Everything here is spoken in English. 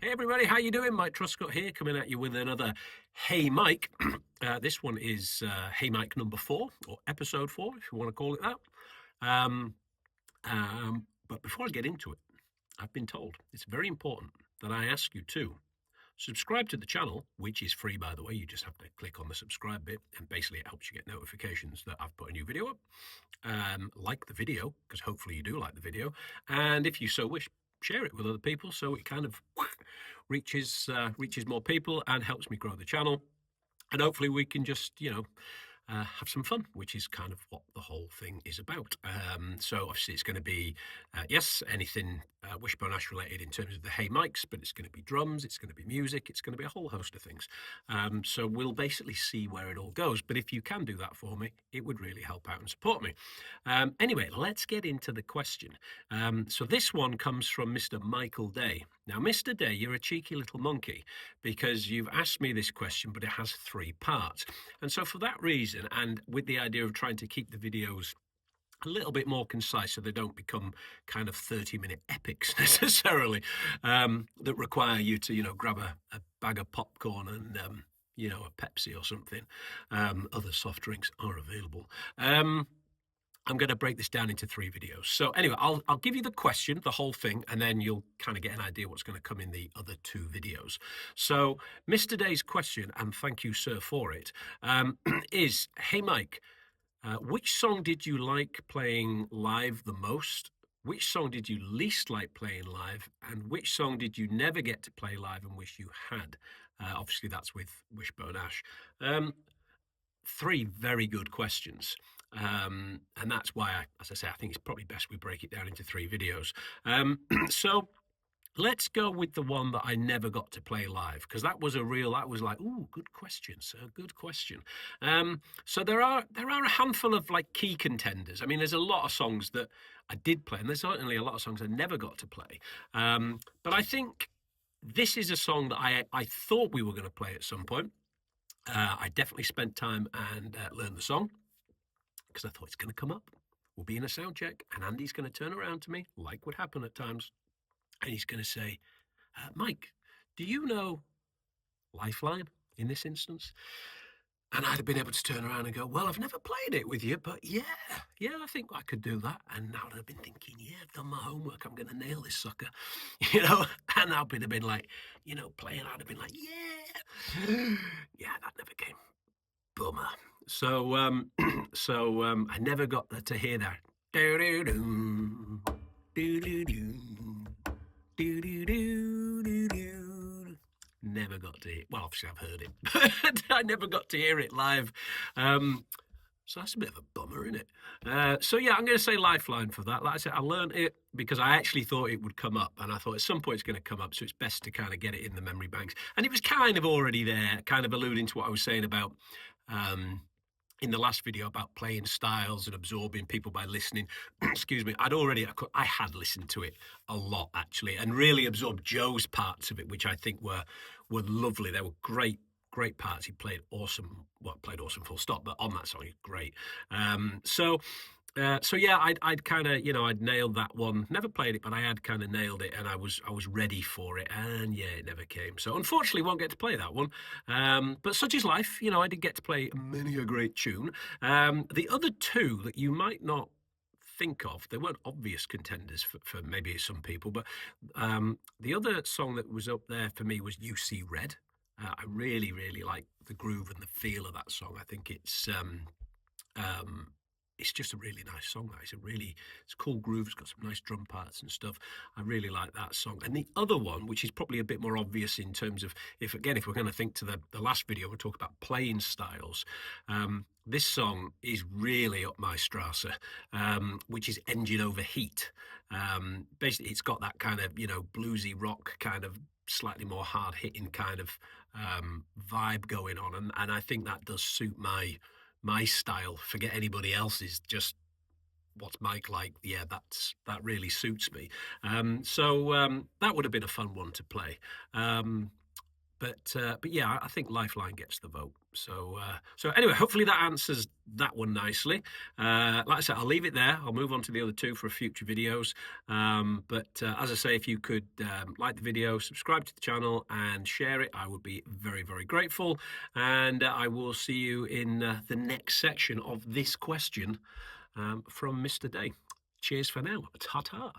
Hey everybody, how you doing? Mike Truscott here, coming at you with another Hey Mike. This one is Hey Mike number 4, or episode 4, if you want to call it that. Um, but before I get into it, I've been told it's very important that I ask you to subscribe to the channel, which is free, by the way. You just have to click on the subscribe bit, and basically it helps you get notifications that I've put a new video up. Like the video, because hopefully you do like the video, and if you so wish, share it with other people so it kind of reaches more people and helps me grow the channel. And hopefully we can just, have some fun, which is kind of what the whole thing is about. So obviously it's going to be, yes, anything Wishbone Ash related in terms of the Hey Mics, but it's going to be drums, it's going to be music, it's going to be a whole host of things. So we'll basically see where it all goes. But if you can do that for me, it would really help out and support me. Anyway, let's get into the question. So this one comes from Mr. Michael Day. Now, Mr. Day, you're a cheeky little monkey because you've asked me this question, but it has 3 parts. And so for that reason, and with the idea of trying to keep the videos a little bit more concise so they don't become kind of 30-minute epics necessarily, that require you to, grab a bag of popcorn and, a Pepsi or something. Other soft drinks are available. I'm going to break this down into 3 videos. So anyway, I'll give you the question, the whole thing, and then you'll kind of get an idea what's going to come in the other 2 videos. So Mr. Day's question, and thank you, sir, for it, is, hey, Mike, which song did you like playing live the most? Which song did you least like playing live? And which song did you never get to play live and wish you had? Obviously, that's with Wishbone Ash. 3 very good questions. And that's why, as I say, I think it's probably best we break it down into 3 videos. So let's go with the one that I never got to play live, because that was like, ooh, good question, sir, good question. So there are a handful of like key contenders. I mean, there's a lot of songs that I did play, and there's certainly a lot of songs I never got to play. But I think this is a song that I thought we were going to play at some point. I definitely spent time and learned the song, because I thought it's going to come up. We'll be in a sound check, and Andy's going to turn around to me, like would happen at times, and he's going to say, Mike, do you know Lifeline in this instance? And I'd have been able to turn around and go, well, I've never played it with you, but yeah, I think I could do that. And now I'd have been thinking, yeah, I've done my homework. I'm going to nail this sucker, and I'd have been like, playing, I'd have been like, yeah, yeah, that never came. Bummer. So, I never got to hear that. Never got to hear. Well, obviously I've heard it, but I never got to hear it live. So that's a bit of a bummer, isn't it? So yeah, I'm going to say Lifeline for that. Like I said, I learned it because I actually thought it would come up, and I thought at some point it's going to come up, so it's best to kind of get it in the memory banks. And it was kind of already there, kind of alluding to what I was saying about in the last video about playing styles and absorbing people by listening. Excuse me. I had listened to it a lot actually, and really absorbed Joe's parts of it, which I think were lovely. They were great parts. He played awesome. Well, played awesome full stop, but on that song, he's great. So yeah, I'd kind of, I'd nailed that one. Never played it, but I had kind of nailed it, and I was ready for it, and yeah, it never came. So unfortunately, won't get to play that one. But such is life. I did get to play many a great tune. The other 2 that you might not think of, they weren't obvious contenders for maybe some people, but the other song that was up there for me was You See Red. I really, really like the groove and the feel of that song. I think it's just a really nice song. It's cool groove. It's got some nice drum parts and stuff. I really like that song. And the other one, which is probably a bit more obvious in terms of, if we're going to think to the last video, we'll talk about playing styles. This song is really up my Strasse, which is Engine Over Heat. Basically, it's got that kind of, bluesy rock kind of slightly more hard hitting kind of vibe going on. And I think that does suit my style. Forget anybody else's, just what's Mike like. Yeah, that really suits me. So that would have been a fun one to play. but yeah, I think Lifeline gets the vote. So anyway, hopefully that answers that one nicely. Like I said, I'll leave it there. I'll move on to the other two for future videos. But as I say, if you could like the video, subscribe to the channel, and share it, I would be very, very grateful. And I will see you in the next section of this question from Mr. Day. Cheers for now. Ta-ta.